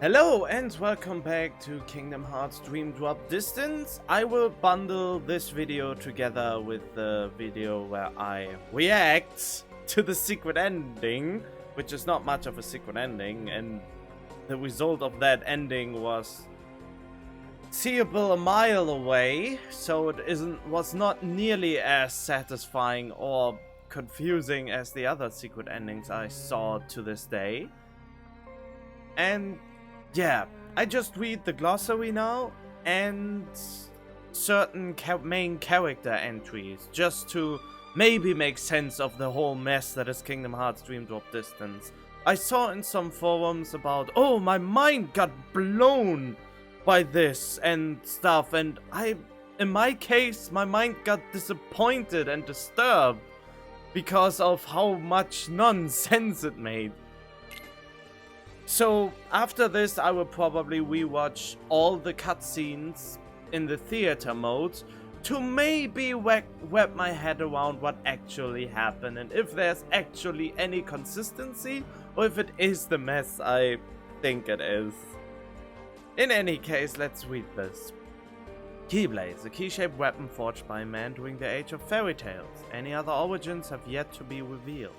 Hello and welcome back to Kingdom Hearts Dream Drop Distance. I will bundle this video together with the video where I react to the secret ending, which is not much of a secret ending, and the result of that ending was seeable a mile away, so was not nearly as satisfying or confusing as the other secret endings I saw to this day. And yeah, I just read the glossary now and certain main character entries just to maybe make sense of the whole mess that is Kingdom Hearts Dream Drop Distance. I saw in some forums about, oh, my mind got blown by this and stuff, and in my case, my mind got disappointed and disturbed because of how much nonsense it made. So after this, I will probably rewatch all the cutscenes in the theater mode to maybe wrap my head around what actually happened and if there's actually any consistency or if it is the mess I think it is. In any case, let's read this. Keyblades, a key-shaped weapon forged by man during the age of fairy tales. Any other origins have yet to be revealed.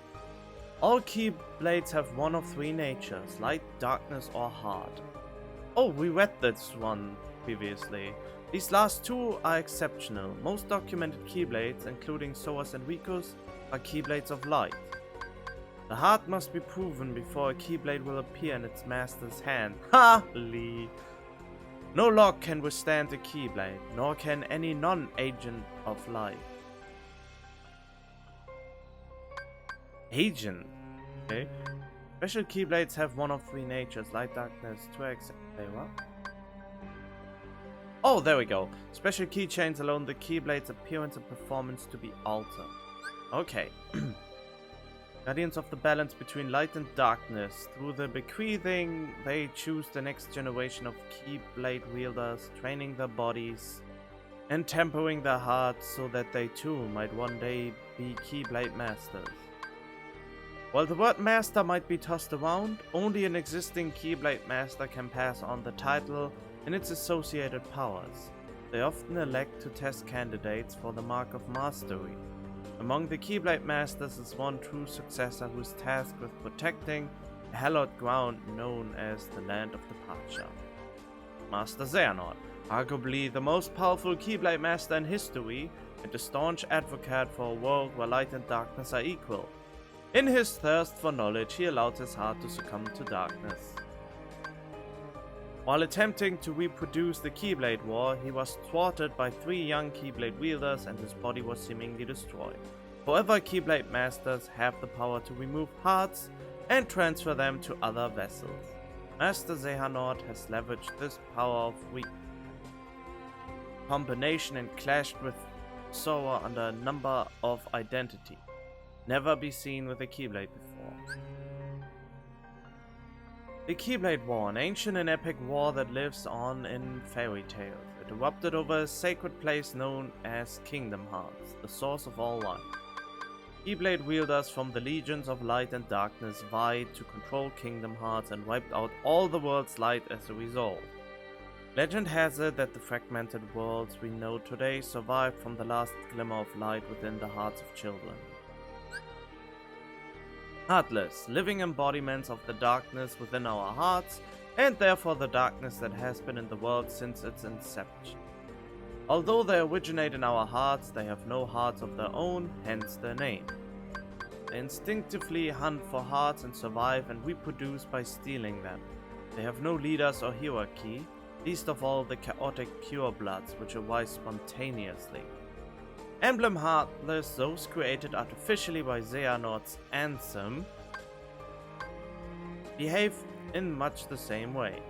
All keyblades have one of three natures, light, darkness, or hard. Oh, we read this one previously. These last two are exceptional. Most documented keyblades, including Sora's and Riku's, are keyblades of light. The hard must be proven before a keyblade will appear in its master's hand. Ha! Lee. No lock can withstand a keyblade, nor can any non-agent of light. Agent. Okay. Special keyblades have one of three natures, light, darkness, 2x. Wait, what? Oh, there we go. Special keychains allow the keyblades' appearance and performance to be altered. Okay. Guardians of the balance between light and darkness. Through the bequeathing, they choose the next generation of keyblade wielders, training their bodies and tempering their hearts so that they too might one day be keyblade masters. While the word master might be tossed around, only an existing Keyblade master can pass on the title and its associated powers. They often elect to test candidates for the mark of mastery. Among the Keyblade masters is one true successor who is tasked with protecting a hallowed ground known as the Land of Departure. Master Xehanort, arguably the most powerful Keyblade master in history and a staunch advocate for a world where light and darkness are equal. In his thirst for knowledge, he allowed his heart to succumb to darkness. While attempting to reproduce the Keyblade War, he was thwarted by three young Keyblade wielders and his body was seemingly destroyed. However, Keyblade Masters have the power to remove hearts and transfer them to other vessels. Master Xehanort has leveraged this power of combination and clashed with Sora under a number of identities. Never be seen with a Keyblade before. The Keyblade War, an ancient and epic war that lives on in fairy tales. It erupted over a sacred place known as Kingdom Hearts, the source of all light. Keyblade wielders from the legions of light and darkness vied to control Kingdom Hearts and wiped out all the world's light as a result. Legend has it that the fragmented worlds we know today survived from the last glimmer of light within the hearts of children. Heartless, living embodiments of the darkness within our hearts, and therefore the darkness that has been in the world since its inception. Although they originate in our hearts, they have no hearts of their own, hence their name. They instinctively hunt for hearts and survive and reproduce by stealing them. They have no leaders or hierarchy, least of all the chaotic purebloods which arise spontaneously. Emblem Heartless, those created artificially by Xehanort's Ansem, behave in much the same way.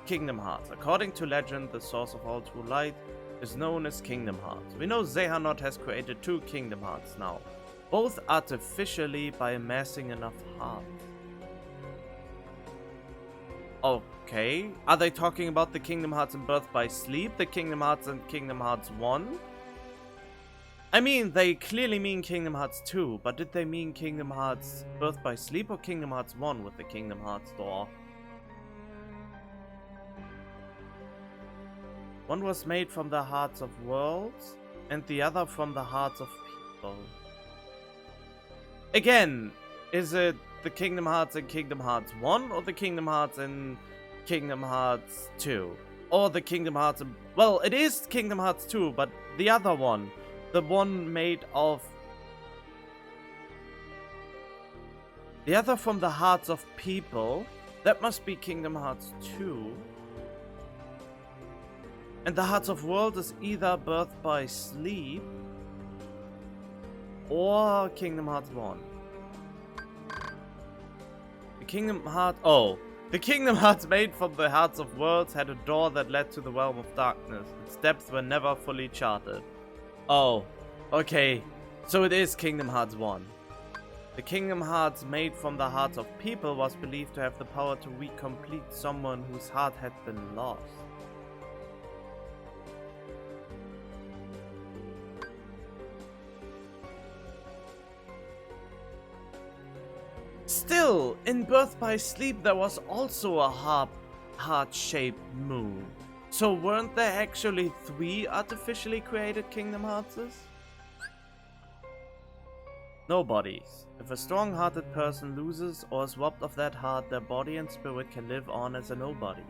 Kingdom Hearts. According to legend, the source of all true light is known as Kingdom Hearts. We know Xehanort has created two Kingdom Hearts now, both artificially by amassing enough hearts. Okay, are they talking about the Kingdom Hearts in Birth by Sleep, the Kingdom Hearts and Kingdom Hearts 1? I mean, they clearly mean Kingdom Hearts 2, but did they mean Kingdom Hearts Birth by Sleep or Kingdom Hearts 1 with the Kingdom Hearts door? One was made from the hearts of worlds, and the other from the hearts of people. Again, is it the Kingdom Hearts in Kingdom Hearts 1 or the Kingdom Hearts in Kingdom Hearts 2? Or the Kingdom Hearts... Well, it is Kingdom Hearts 2, but the other one. The one made of... The other from the hearts of people. That must be Kingdom Hearts 2. And the Hearts of World is either Birth by Sleep or Kingdom Hearts 1. The Kingdom Hearts... Oh. The Kingdom Hearts made from the Hearts of Worlds had a door that led to the Realm of Darkness. Its depths were never fully charted. Oh. Okay. So it is Kingdom Hearts 1. The Kingdom Hearts made from the hearts of people was believed to have the power to recomplete someone whose heart had been lost. Still, in Birth by Sleep there was also a heart-shaped moon. So weren't there actually 3 artificially created Kingdom Heartses? Nobodies. If a strong-hearted person loses or is robbed of that heart, their body and spirit can live on as a nobody.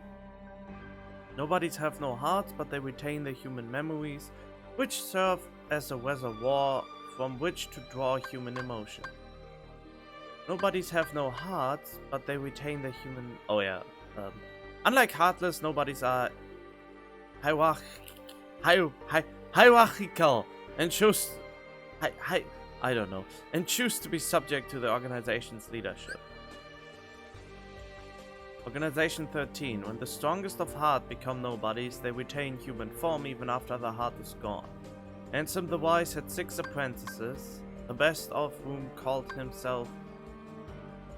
Nobodies have no hearts, but they retain their human memories, which serve as a reservoir from which to draw human emotion. Nobodies have no hearts, but they retain their human... Oh yeah. Unlike heartless, nobodies are hierarchical and choose... I don't know. And choose to be subject to the organization's leadership. Organization 13. When the strongest of heart become nobodies, they retain human form even after the heart is gone. Ansem the Wise had 6 apprentices, the best of whom called himself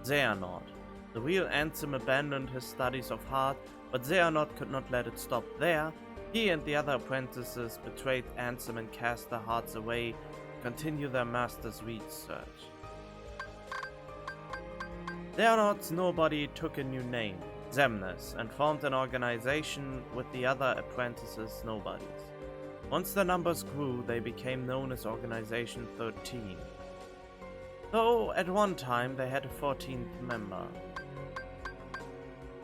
Xehanort. The real Ansem abandoned his studies of heart, but Xehanort could not let it stop there. He and the other apprentices betrayed Ansem and cast their hearts away to continue their master's research. Xehanort's nobody took a new name, Xemnas, and formed an organization with the other apprentices' nobodies. Once the numbers grew, they became known as Organization 13. Though at one time they had a 14th member.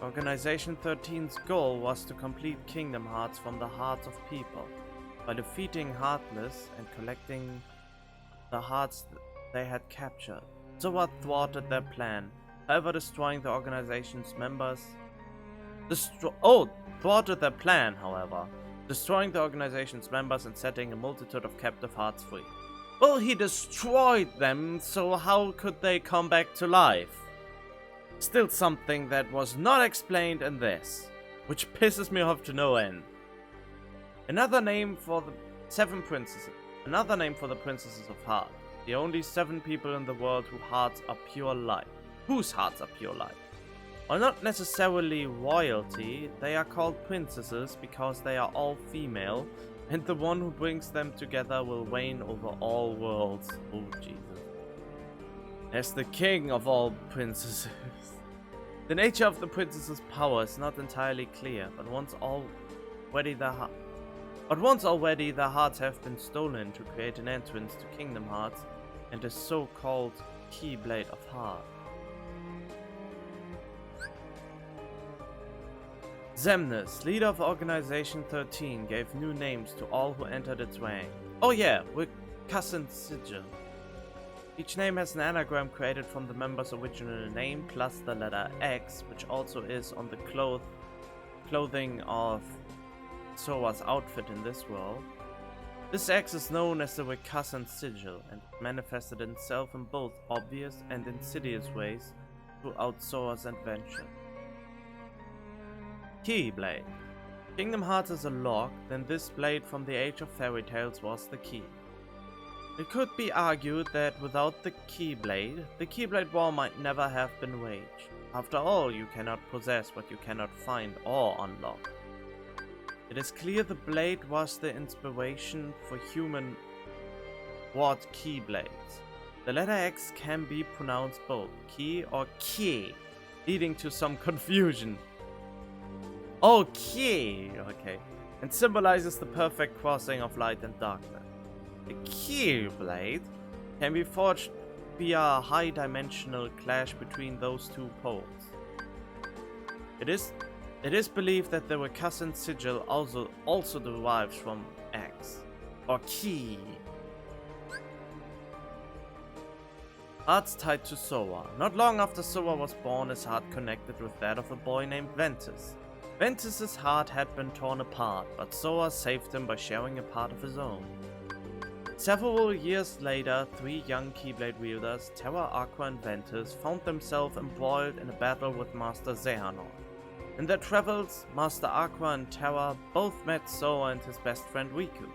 Organization 13's goal was to complete Kingdom Hearts from the hearts of people, by defeating Heartless and collecting the hearts they had captured. Zoa thwarted their plan, however destroying the organization's members... thwarted their plan, however, destroying the organization's members and setting a multitude of captive hearts free. Well, he destroyed them, so how could they come back to life? Still something that was not explained in this, which pisses me off to no end. Another name for the 7 princesses. Another name for the princesses of heart. The only 7 people in the world whose hearts are pure light. While not necessarily royalty, they are called princesses because they are all female, and the one who brings them together will reign over all worlds. Oh, Jesus. As the king of all princesses. The nature of the princess's power is not entirely clear, but once already their hearts have been stolen to create an entrance to Kingdom Hearts and the so-called Keyblade of Heart. Xemnas, leader of Organization 13, gave new names to all who entered its rank. Oh yeah, we're cousin Sigil. Each name has an anagram created from the member's original name plus the letter X, which also is on the clothing of Sora's outfit in this world. This X is known as the Recusant Sigil and manifested itself in both obvious and insidious ways throughout Sora's adventure. Keyblade. Kingdom Hearts is a lock, then this blade from the Age of Fairy Tales was the key. It could be argued that without the Keyblade War might never have been waged. After all, you cannot possess what you cannot find or unlock. It is clear the blade was the inspiration for human ward Keyblades. The letter X can be pronounced both key or key, leading to some confusion. Okay. and symbolizes the perfect crossing of light and darkness. The Keyblade can be forged via a high-dimensional clash between those two poles. It is believed that the recurrent sigil also derives from X, or Key. Hearts tied to Sora. Not long after Sora was born, his heart connected with that of a boy named Ventus. Ventus's heart had been torn apart, but Sora saved him by sharing a part of his own. Several years later, 3 young Keyblade wielders, Terra, Aqua and Ventus, found themselves embroiled in a battle with Master Xehanort. In their travels, Master Aqua and Terra both met Sora and his best friend Riku.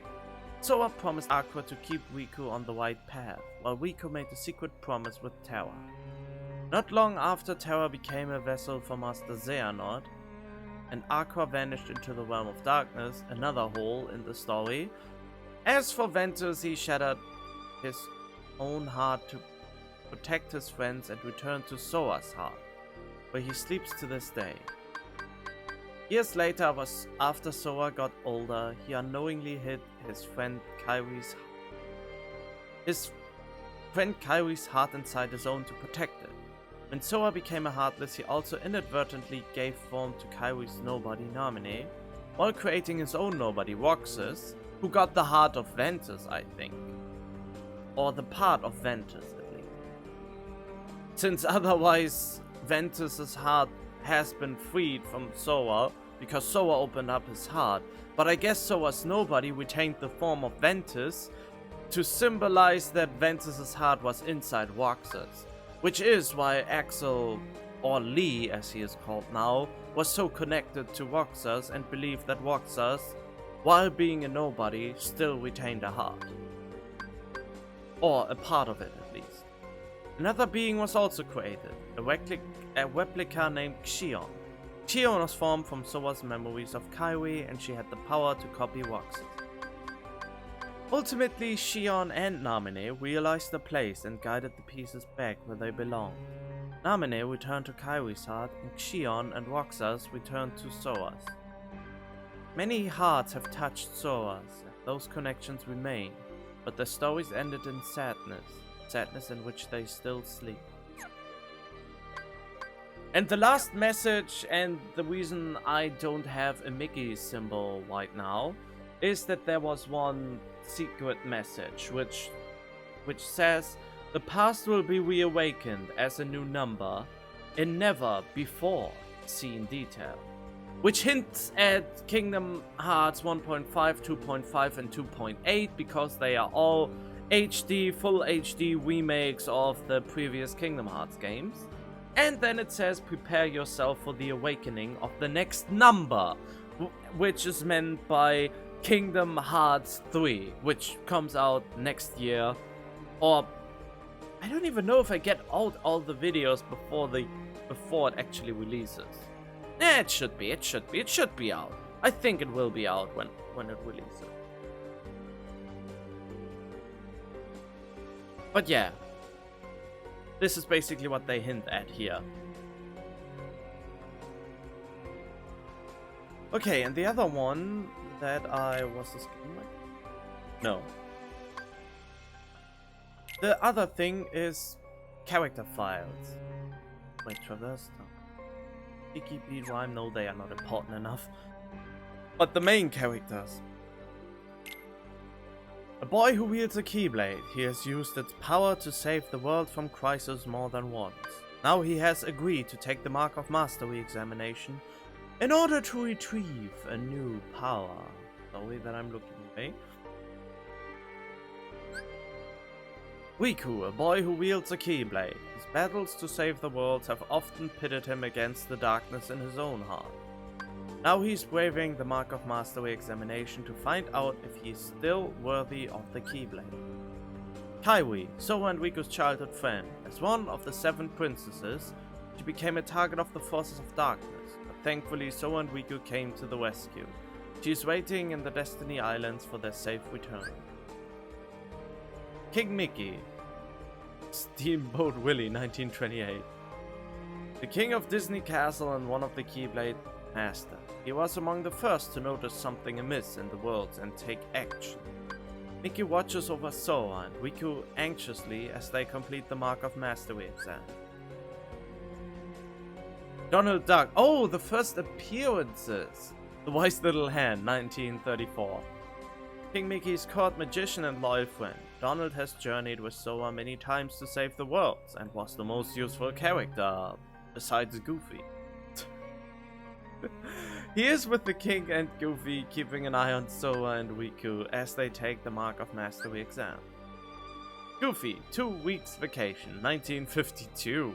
Sora promised Aqua to keep Riku on the right path, while Riku made a secret promise with Terra. Not long after Terra became a vessel for Master Xehanort, and Aqua vanished into the realm of darkness, another hole in the story. As for Ventus, he shattered his own heart to protect his friends and returned to Sora's heart, where he sleeps to this day. Years later, after Sora got older, he unknowingly hid his friend Kairi's heart inside his own to protect it. When Sora became a Heartless, he also inadvertently gave form to Kairi's nobody Naminé, while creating his own nobody Roxas, who got the heart of Ventus, I think. Or the part of Ventus, at least. Since otherwise, Ventus's heart has been freed from Sora, because Sora opened up his heart. But I guess Sora's nobody retained the form of Ventus to symbolize that Ventus's heart was inside Roxas. Which is why Axel, or Lee as he is called now, was so connected to Roxas and believed that Roxas, while being a nobody, still retained a heart. Or a part of it at least. Another being was also created, a replica named Xion. Xion was formed from Sora's memories of Kairi, and she had the power to copy Roxas. Ultimately, Xion and Naminé realized the place and guided the pieces back where they belonged. Naminé returned to Kairi's heart, and Xion and Roxas returned to Sora's. Many hearts have touched Sora's, and those connections remain, but their stories ended in sadness in which they still sleep. And the last message, and the reason I don't have a Mickey symbol right now, is that there was one secret message which says the past will be reawakened as a new number in never before seen detail, which hints at Kingdom Hearts 1.5, 2.5 and 2.8 because they are all full HD remakes of the previous Kingdom Hearts games. And then it says prepare yourself for the awakening of the next number, which is meant by Kingdom Hearts 3, which comes out next year, or I don't even know if I get out all the videos before it actually releases. It should be out. I think it will be out when it releases. But yeah, this is basically what they hint at here. Okay, and the other one that I was skipping. No. The other thing is character files. Wait, traverse. Sticky beat rhyme. No, they are not important enough. But the main characters. A boy who wields a Keyblade. He has used its power to save the world from crisis more than once. Now he has agreed to take the Mark of Mastery examination in order to retrieve a new power. Sorry that I'm looking away. Riku, a boy who wields a Keyblade. His battles to save the world have often pitted him against the darkness in his own heart. Now he's braving the Mark of Mastery examination to find out if he is still worthy of the Keyblade. Kairi, Sora and Riku's childhood friend. As one of the 7 princesses, she became a target of the forces of darkness, but thankfully Sora and Riku came to the rescue. She is waiting in the Destiny Islands for their safe return. King Mickey, Steamboat Willie, 1928. The king of Disney Castle and one of the Keyblade Masters. He was among the first to notice something amiss in the world and take action. Mickey watches over Sora and Riku anxiously as they complete the Mark of Mastery exam. Donald Duck. Oh, the first appearances. The Wise Little Hand, 1934. King Mickey's court magician and loyal friend. Donald has journeyed with Sora many times to save the world and was the most useful character, besides Goofy. He is with the King and Goofy, keeping an eye on Sora and Riku as they take the Mark of Mastery exam. Goofy, 2 weeks vacation, 1952.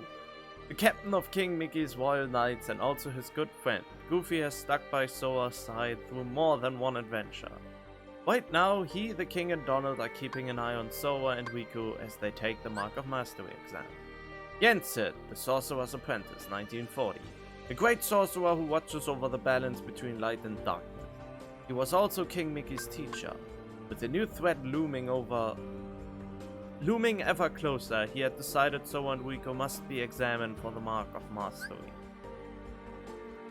The captain of King Mickey's Royal Knights and also his good friend, Goofy has stuck by Sora's side through more than one adventure. Right now, he, the King, and Donald are keeping an eye on Sora and Riku as they take the Mark of Mastery exam. Yensid, the Sorcerer's Apprentice, 1940. A great sorcerer who watches over the balance between light and darkness. He was also King Mickey's teacher. With the new threat looming ever closer, he had decided Sora and Riku must be examined for the Mark of Mastery.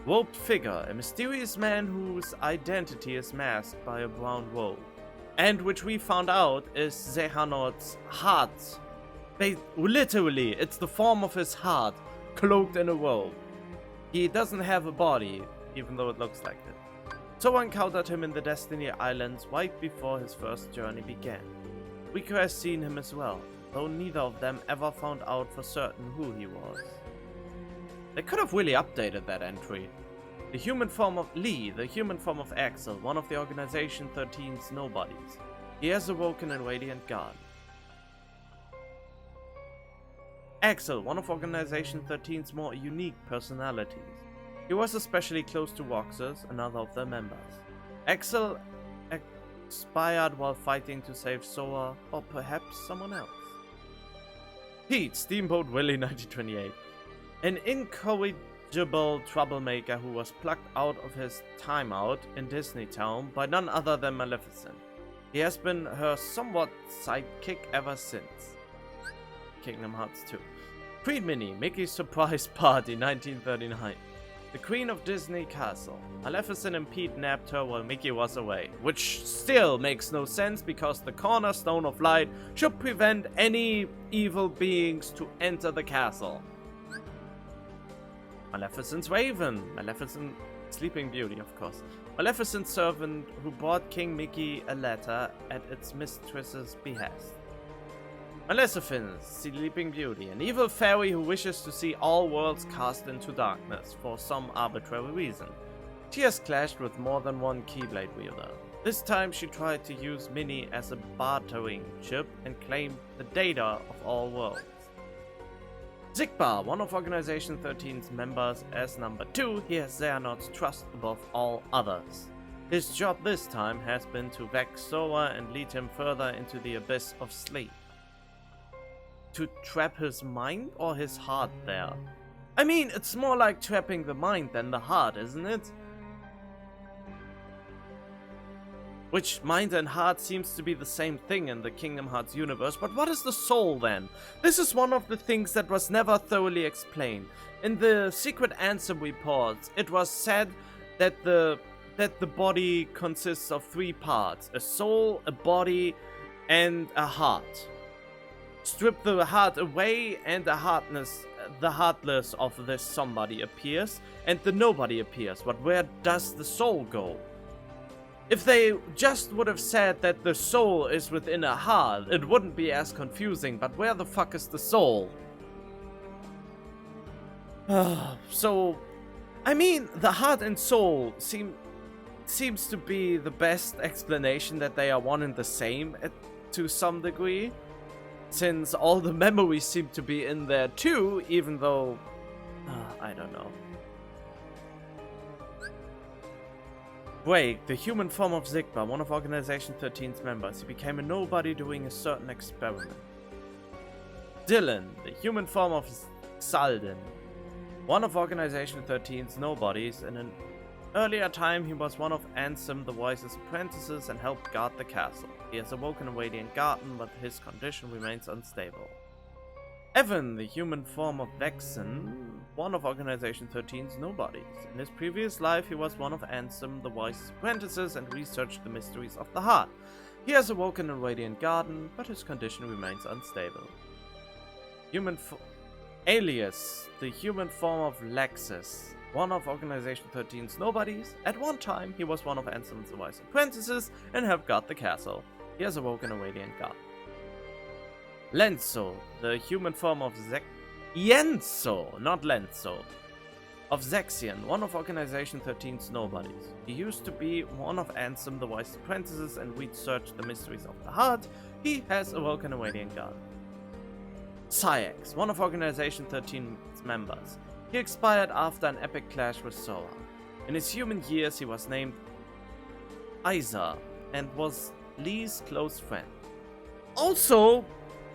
Robed figure, a mysterious man whose identity is masked by a brown robe, and which we found out is Xehanort's heart. Literally, it's the form of his heart, cloaked in a robe. He doesn't have a body, even though it looks like it. Sora encountered him in the Destiny Islands right before his first journey began. Riku has seen him as well, though neither of them ever found out for certain who he was. They could have really updated that entry. The human form of Lee, the human form of Axel, one of the Organization 13's nobodies. He has awoken in Radiant Garden. Axel, one of Organization 13's more unique personalities. He was especially close to Roxas, another of their members. Axel expired while fighting to save Sora, or perhaps someone else. Pete, Steamboat Willie, 1928. An incorrigible troublemaker who was plucked out of his timeout in Disney Town by none other than Maleficent. He has been her somewhat sidekick ever since. Kingdom Hearts 2. Queen Minnie, Mickey's Surprise Party, 1939. The Queen of Disney Castle. Maleficent and Pete nabbed her while Mickey was away, which still makes no sense because the cornerstone of light should prevent any evil beings to enter the castle. Maleficent's Raven. Maleficent Sleeping Beauty, of course. Maleficent's servant who brought King Mickey a letter at its mistress's behest. Maleficent, Sleeping Beauty, an evil fairy who wishes to see all worlds cast into darkness for some arbitrary reason. She has clashed with more than one Keyblade wielder. This time she tried to use Minnie as a bartering chip and claimed the data of all worlds. Zigbar, one of Organization 13's members, as number 2, he has Xehanort's trust above all others. His job this time has been to vex Sora and lead him further into the abyss of sleep. To trap his mind or his heart there? I mean, it's more like trapping the mind than the heart, isn't it? Which mind and heart seems to be the same thing in the Kingdom Hearts universe, but what is the soul then? This is one of the things that was never thoroughly explained. In the secret answer reports, it was said that the body consists of 3 parts: a soul, a body, and a heart. Strip the heart away and the heartless of this somebody appears, and the nobody appears. But where does the soul go? If they just would have said that the soul is within a heart, it wouldn't be as confusing, but where the fuck is the soul? So, I mean, the heart and soul seems to be the best explanation that they are one and the same to some degree. Since all the memories seem to be in there too, even though... I don't know. Wake, the human form of Zigbar, one of Organization 13's members. He became a nobody doing a certain experiment. Dylan, the human form of Xaldin, one of Organization 13's nobodies. In an earlier time, he was one of Ansem the Wise's apprentices and helped guard the castle. He has awoken in Radiant Garden, but his condition remains unstable. Evan, the human form of Vexen, one of Organization 13's nobodies. In his previous life, he was one of Ansem, the Wise's apprentices, and researched the mysteries of the heart. He has awoken in Radiant Garden, but his condition remains unstable. Alias, the human form of Lexus, one of Organization 13's nobodies. At one time, he was one of Ansem's the Wise's apprentices and helped guard the castle. He has awoken in Radiant Garden. Lenzo, the human form of Yenso, not Lenzo, of Zexion, one of Organization 13's nobodies. He used to be one of Ansem the Wise's apprentices and researched the mysteries of the heart. He has awoken in Radiant Garden. Cyax, one of Organization 13's members. He expired after an epic clash with Sora. In his human years, he was named Isa and was Lee's close friend. Also,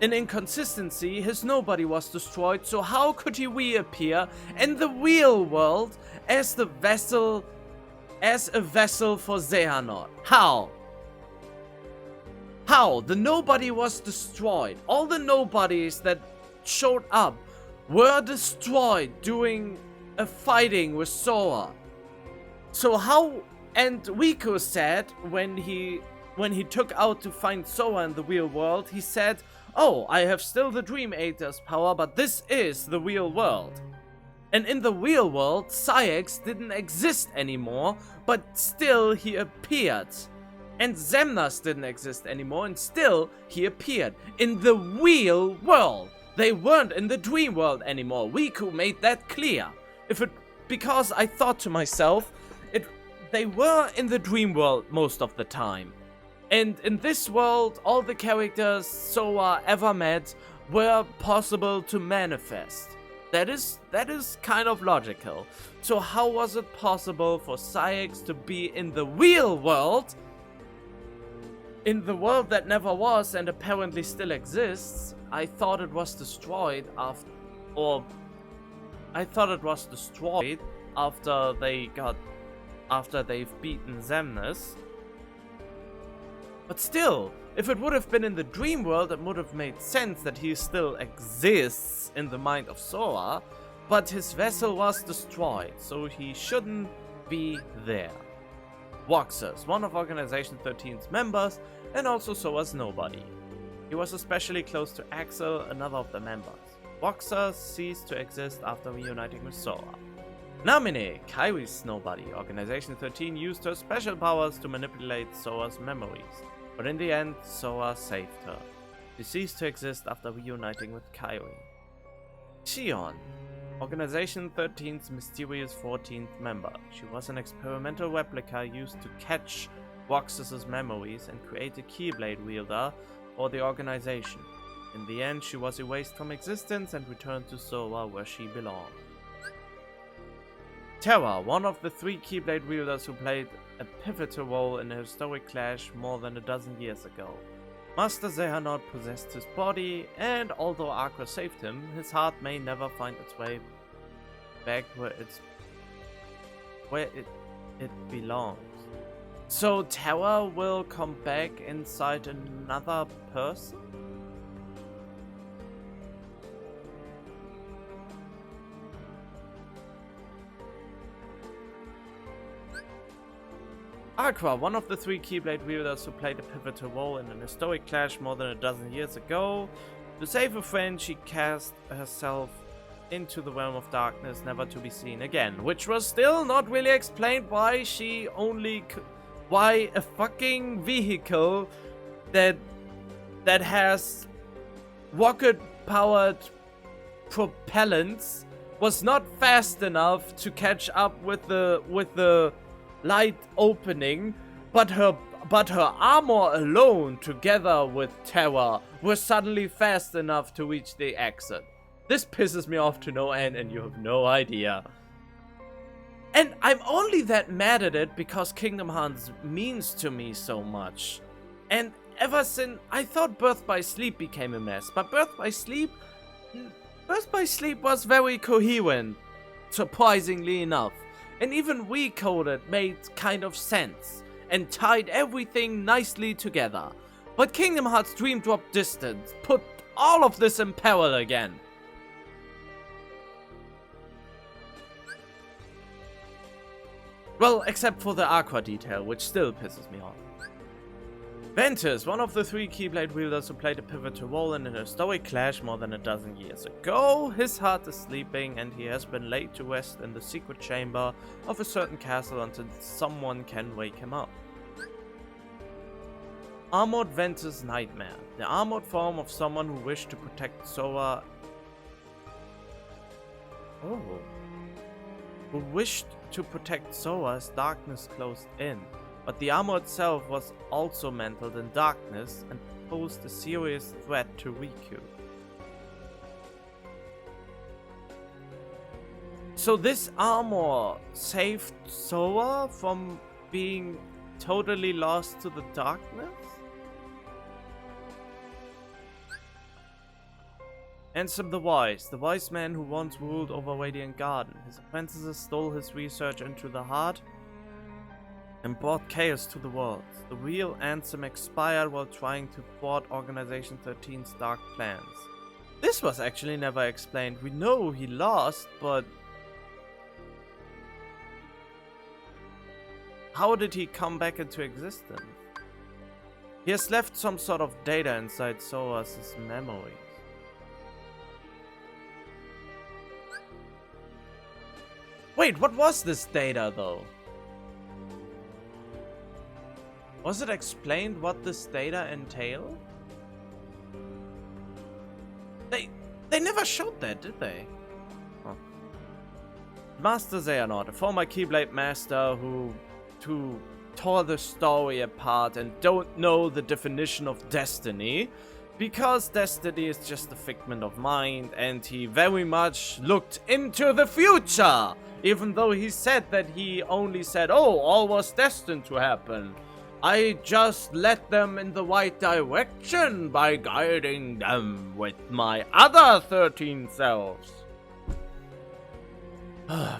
an inconsistency, his nobody was destroyed, so how could he reappear in the real world as a vessel for Xehanort? How? How? The nobody was destroyed. All the nobodies that showed up were destroyed during a fighting with Sora. So how? And Rico said when he took out to find Sora in the real world, he said, "Oh, I have still the Dream Eater's power, but this is the real world." And in the real world, Cyax didn't exist anymore, but still he appeared. And Xemnas didn't exist anymore, and still he appeared. In the real world. They weren't in the dream world anymore. Riku made that clear. Because I thought to myself, they were in the dream world most of the time. And in this world, all the characters Sora ever met were possible to manifest. That is kind of logical. So how was it possible for Cyax to be in the real world? In the world that never was and apparently still exists. I thought it was destroyed after they've beaten Xemnas. But still, if it would have been in the dream world, it would have made sense that he still exists in the mind of Sora, but his vessel was destroyed, so he shouldn't be there. Roxas, one of Organization 13's members, and also Sora's nobody. He was especially close to Axel, another of the members. Roxas ceased to exist after reuniting with Sora. Namine, Kairi's nobody. Organization 13 used her special powers to manipulate Sora's memories, but in the end, Sora saved her. She ceased to exist after reuniting with Kairi. Xion, Organization 13's mysterious 14th member. She was an experimental replica used to catch Roxas's memories and create a Keyblade wielder for the organization. In the end, she was erased from existence and returned to Sora where she belonged. Terra, one of the 3 Keyblade wielders who played a pivotal role in a historic clash more than a dozen years ago. Master Xehanort possessed his body, and although Aqua saved him, his heart may never find its way back where it belongs. So Terra will come back inside another person? Aqua, one of the 3 Keyblade wielders who played a pivotal role in an historic clash more than a dozen years ago. To save a friend, she cast herself into the realm of darkness, never to be seen again. Which was still not really explained why why a fucking vehicle that has rocket-powered propellants was not fast enough to catch up with the light opening, but her armor alone, together with Terra, were suddenly fast enough to reach the exit. This pisses me off to no end, and you have no idea. And I'm only that mad at it because Kingdom Hearts means to me so much. And ever since, I thought Birth by Sleep became a mess, but Birth by Sleep was very coherent, surprisingly enough. And even Recoded made kind of sense, and tied everything nicely together. But Kingdom Hearts Dream Drop Distance put all of this in peril again. Well, except for the Aqua detail, which still pisses me off. Ventus, one of the 3 Keyblade wielders who played a pivotal role in a historic clash more than a dozen years ago. His heart is sleeping and he has been laid to rest in the secret chamber of a certain castle until someone can wake him up. Armored Ventus Nightmare, the armored form of someone who wished to protect Sora. Who wished to protect Sora as darkness closed in. But the armor itself was also mantled in darkness and posed a serious threat to Riku. So this armor saved Sora from being totally lost to the darkness? Ansem the wise man who once ruled over Radiant Garden. His apprentices stole his research into the heart and brought chaos to the world. The real Ansem expired while trying to thwart Organization 13's dark plans. This was actually never explained. We know he lost, but how did he come back into existence? He has left some sort of data inside Sora's memories. Wait, what was this data though? Was it explained what this data entailed? They never showed that, did they? Huh. Master Xehanort, a former Keyblade master who tore the story apart and don't know the definition of destiny, because destiny is just a figment of mind, and he very much looked into the future, even though he said that he only said, oh, all was destined to happen. I just led them in the right direction by guiding them with my other 13 selves.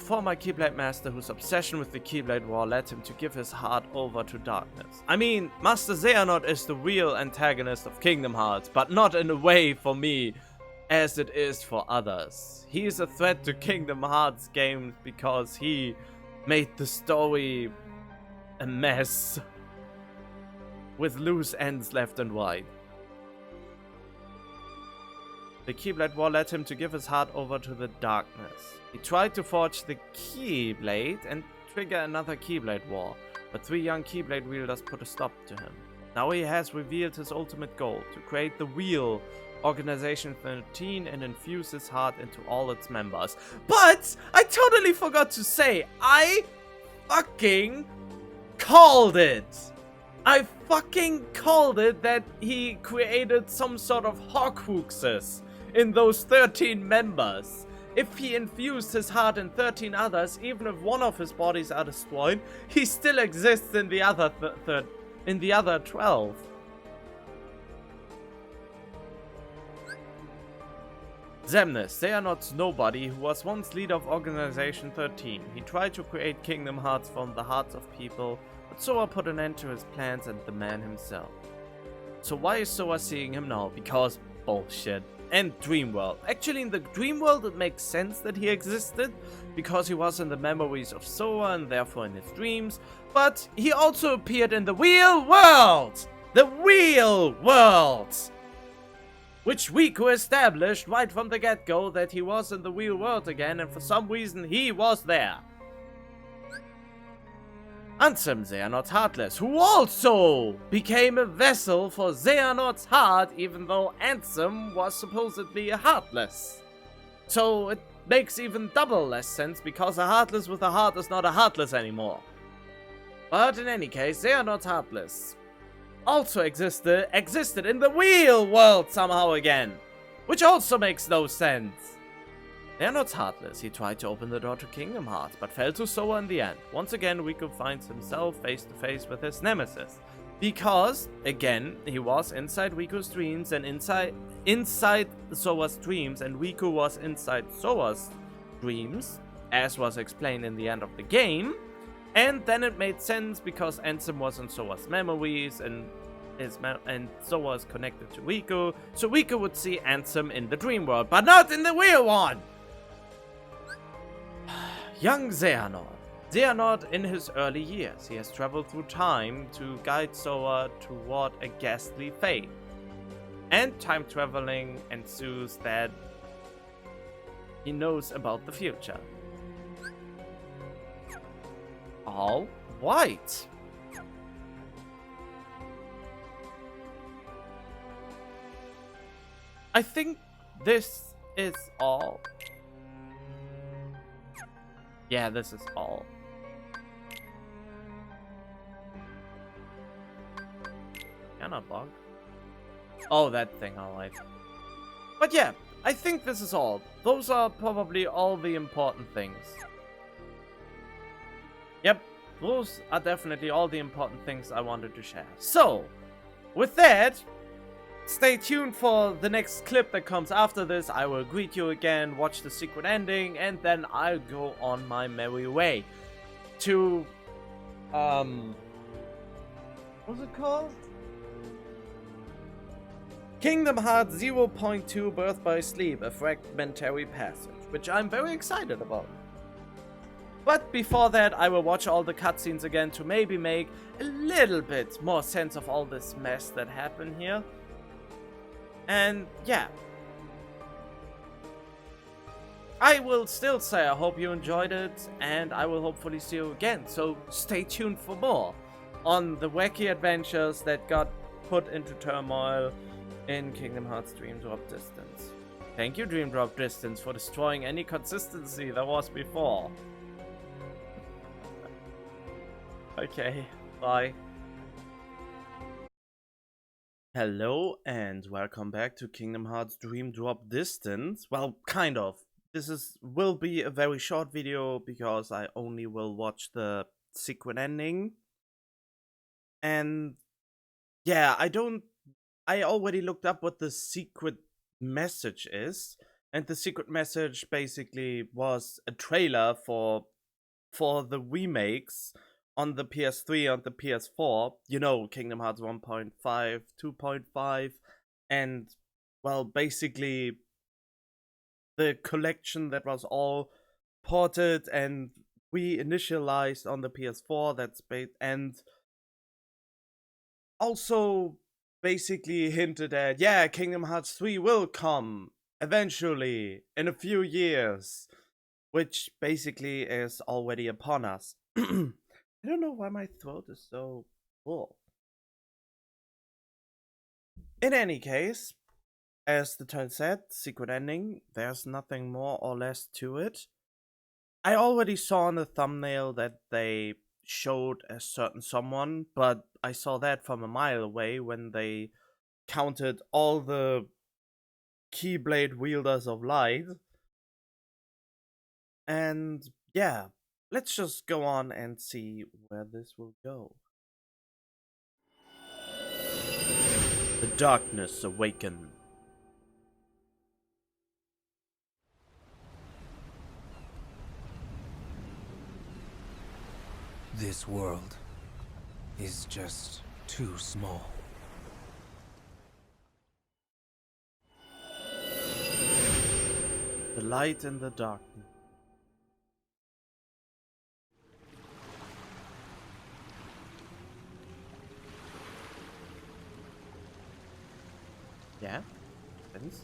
Former Keyblade master whose obsession with the Keyblade War led him to give his heart over to darkness. I mean, Master Xehanort is the real antagonist of Kingdom Hearts, but not in a way for me as it is for others. He is a threat to Kingdom Hearts games because he made the story a mess with loose ends left and right. The Keyblade War led him to give his heart over to the darkness. He tried to forge the Keyblade and trigger another Keyblade War, but 3 young Keyblade wielders put a stop to him. Now he has revealed his ultimate goal, to create the real Organization 13 and infuse his heart into all its members. But I totally forgot to say, I fucking called it! I fucking called it that he created some sort of Horcruxes in those 13 members. If he infused his heart in 13 others, even if one of his bodies are destroyed, he still exists in the other 12. Xemnas, Xehanort's nobody, who was once leader of Organization 13. He tried to create Kingdom Hearts from the hearts of people, but Sora put an end to his plans and the man himself. So why is Sora seeing him now? Because bullshit. And Dreamworld. Actually, in the Dreamworld it makes sense that he existed, because he was in the memories of Sora and therefore in his dreams, but he also appeared in the real world! The real world! Which Riku established right from the get-go that he was in the real world again, and for some reason he was there. Ansem, Xehanort's Heartless, who also became a vessel for Xehanort's heart, even though Ansem was supposedly a Heartless. So it makes even double less sense, because a Heartless with a heart is not a Heartless anymore. But in any case, Xehanort's Heartless also existed in the real world somehow again, which also makes no sense. Xehanort's Heartless, he tried to open the door to Kingdom Hearts, but fell to Sora in the end. Once again, Riku finds himself face to face with his nemesis. Because, again, he was inside Riku's dreams and inside Sora's dreams, and Riku was inside Sora's dreams, as was explained in the end of the game. And then it made sense because Ansem was in Sora's memories, and Sora is connected to Riku, so Riku would see Ansem in the dream world, but not in the real one! Young Xehanort. They are not in his early years. He has traveled through time to guide Sora toward a ghastly fate. And time traveling ensues that he knows about the future. All white. I think this is all. Yeah, this is all. Cannot bug. Oh, that thing, alright. But yeah, I think this is all. Those are probably all the important things. Yep, those are definitely all the important things I wanted to share. So, with that, stay tuned for the next clip that comes after this. I will greet you again, watch the secret ending, and then I'll go on my merry way to, what's it called? Kingdom Hearts 0.2 Birth by Sleep, a fragmentary passage, which I'm very excited about. But before that, I will watch all the cutscenes again to maybe make a little bit more sense of all this mess that happened here. And yeah, I will still say I hope you enjoyed it, and I will hopefully see you again. So stay tuned for more on the wacky adventures that got put into turmoil in Kingdom Hearts Dream Drop Distance. Thank you, Dream Drop Distance, for destroying any consistency there was before. Okay, bye. Hello and welcome back to Kingdom Hearts Dream Drop Distance. Well, kind of. This will be a very short video because I only will watch the secret ending. And yeah, I already looked up what the secret message is. And the secret message basically was a trailer for the remakes on the PS3 and the PS4, you know, Kingdom Hearts 1.5, 2.5, and, well, basically the collection that was all ported and reinitialized on the PS4, and also basically hinted at, yeah, Kingdom Hearts 3 will come eventually in a few years, which basically is already upon us. I don't know why my throat is so full. In any case, as the title said, secret ending, there's nothing more or less to it. I already saw in the thumbnail that they showed a certain someone, but I saw that from a mile away when they counted all the Keyblade wielders of light. And yeah, let's just go on and see where this will go. The darkness awakened. This world is just too small. The light and the darkness. Yeah? Thanks.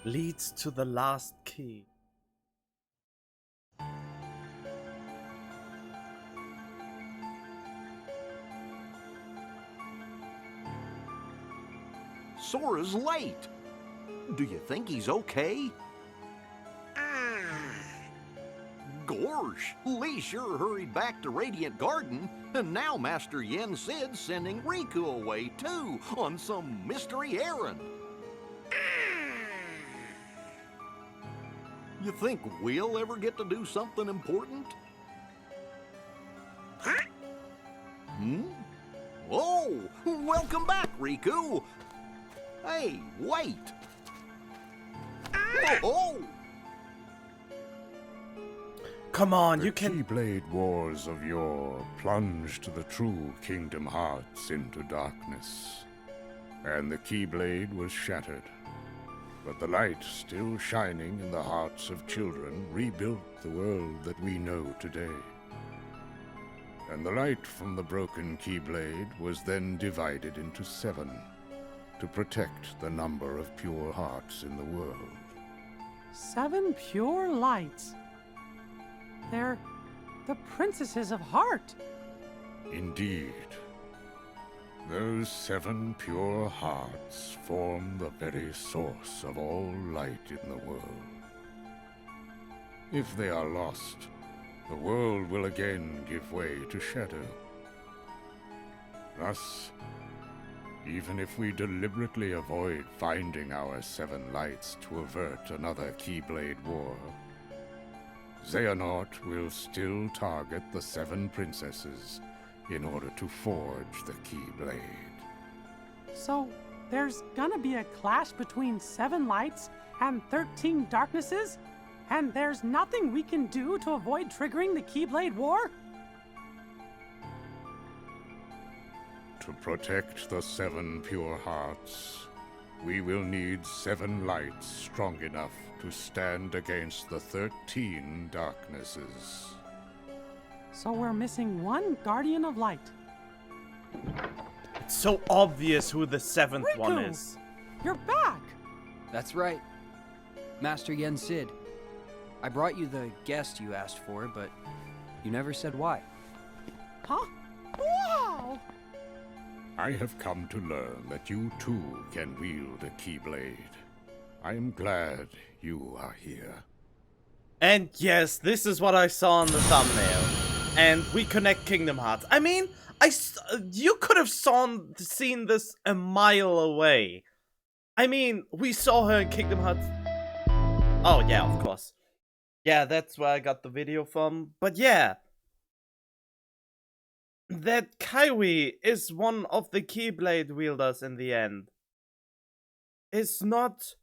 Leads to the last key. Sora's late. Do you think he's okay? Gorsh, Lee sure hurried back to Radiant Garden, and now Master Yen Sid's sending Riku away too on some mystery errand. You think we'll ever get to do something important? Hmm? Oh, welcome back, Riku. Hey, wait. Oh! Come on, The you can. Keyblade wars of yore plunged the true Kingdom Hearts into darkness, and the Keyblade was shattered. But the light still shining in the hearts of children rebuilt the world that we know today. And the light from the broken Keyblade was then divided into 7 to protect the number of pure hearts in the world. 7 pure lights. They're the princesses of heart. Indeed. Those 7 pure hearts form the very source of all light in the world. If they are lost, the world will again give way to shadow. Thus, even if we deliberately avoid finding our 7 lights to avert another Keyblade war, Xehanort will still target the 7 princesses in order to forge the Keyblade. So there's gonna be a clash between 7 lights and 13 darknesses? And there's nothing we can do to avoid triggering the Keyblade War? To protect the 7 pure hearts, we will need 7 lights strong enough to stand against the 13 darknesses. So we're missing 1 Guardian of Light. It's so obvious who the 7th one Riku! is. You're back! That's right. Master Yen Sid. I brought you the guest you asked for, but you never said why. Huh? Wow! I have come to learn that you too can wield a Keyblade. I am glad you are here. And yes, this is what I saw on the thumbnail. And we connect Kingdom Hearts. I mean, you could have seen this a mile away. I mean, we saw her in Kingdom Hearts. Oh yeah, of course. Yeah, that's where I got the video from. But yeah, that Kaiwi is one of the Keyblade wielders in the end. It's not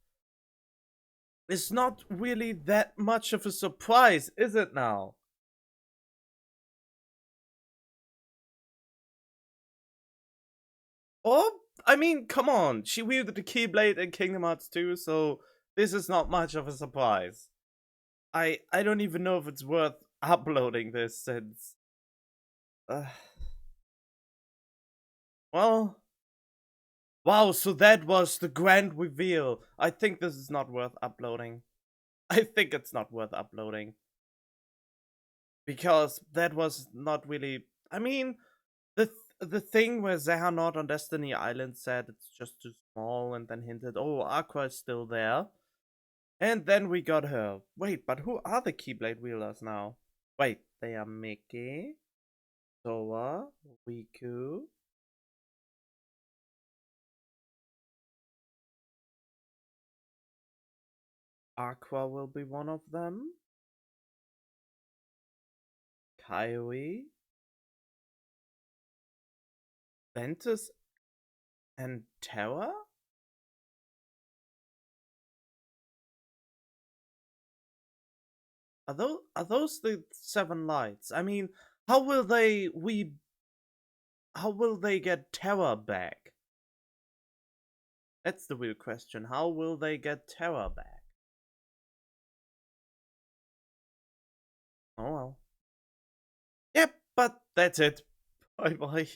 really that much of a surprise, is it now? Oh, I mean, come on. She wielded the Keyblade in Kingdom Hearts 2, so this is not much of a surprise. I don't even know if it's worth uploading this since... Well... Wow, so that was the grand reveal. I think this is not worth uploading. I think it's not worth uploading. Because that was not really... I mean, the thing where Xehanort on Destiny Island said it's just too small and then hinted, oh, Aqua is still there. And then we got her. Wait, but who are the Keyblade wielders now? Wait, they are Mickey, Sora, Riku. Aqua will be one of them. Kairi. Ventus and Terra? Are those the 7 lights? I mean, how will they get Terra back? That's the real question. How will they get Terra back? Oh well. Yep, but that's it. Bye bye.